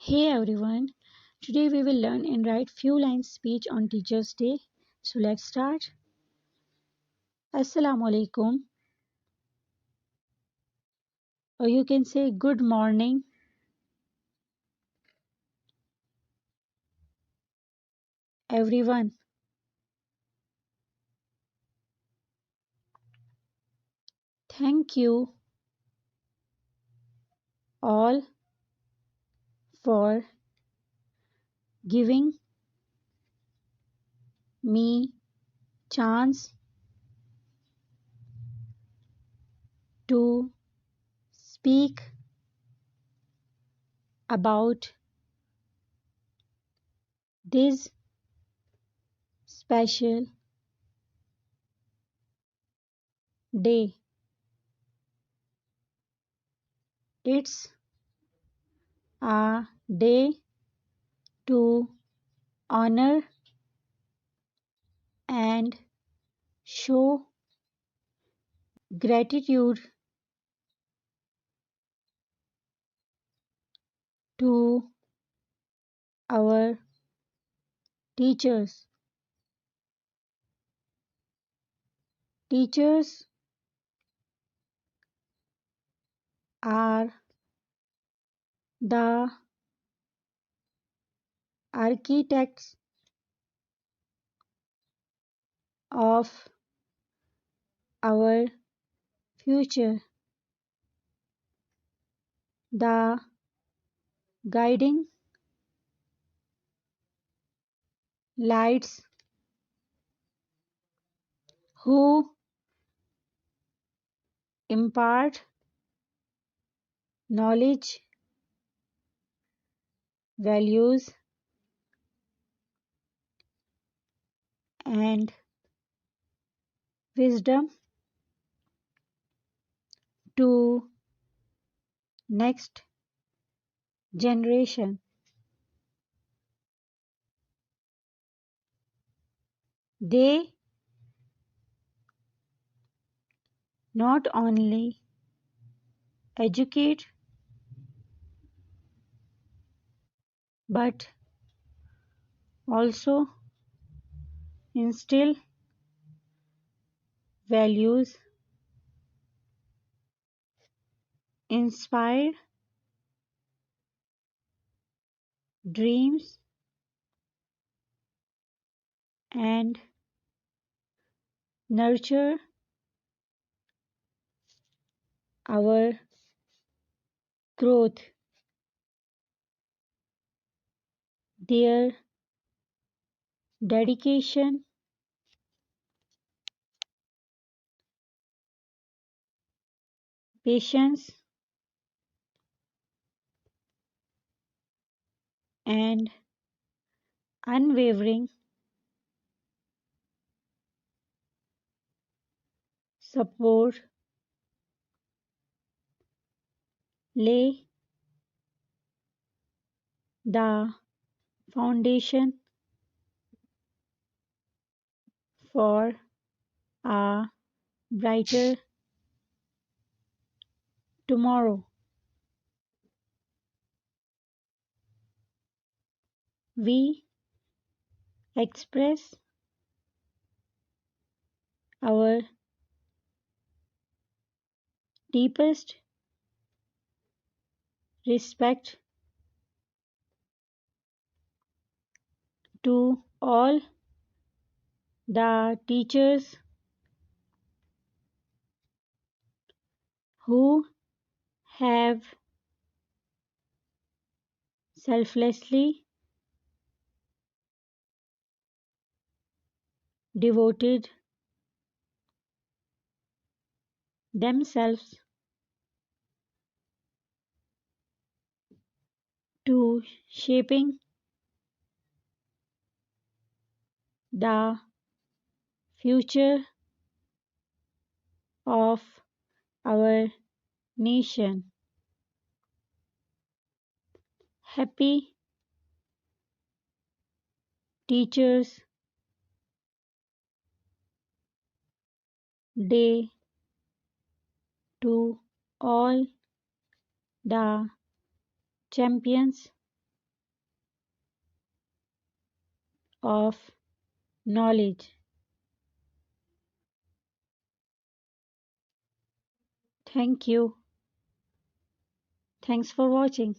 Hey everyone, today we will learn and write few lines speech on Teachers Day. So let's start. Assalamu alaikum, or you can say good morning everyone. Thank you all for giving me chance to speak about this special day. It's a day to honor and show gratitude to our teachers. Teachers are the architects of our future, the guiding lights who impart knowledge, values, and wisdom to next generation. They not only educate but also instill values, inspire dreams, and nurture our growth. Their dedication, patience, and unwavering support lay the foundation for a brighter tomorrow. We express our deepest respect to all the teachers who have selflessly devoted themselves to shaping the future of our nation. Happy Teachers Day to all the champions of knowledge. Thank you. Thanks for watching.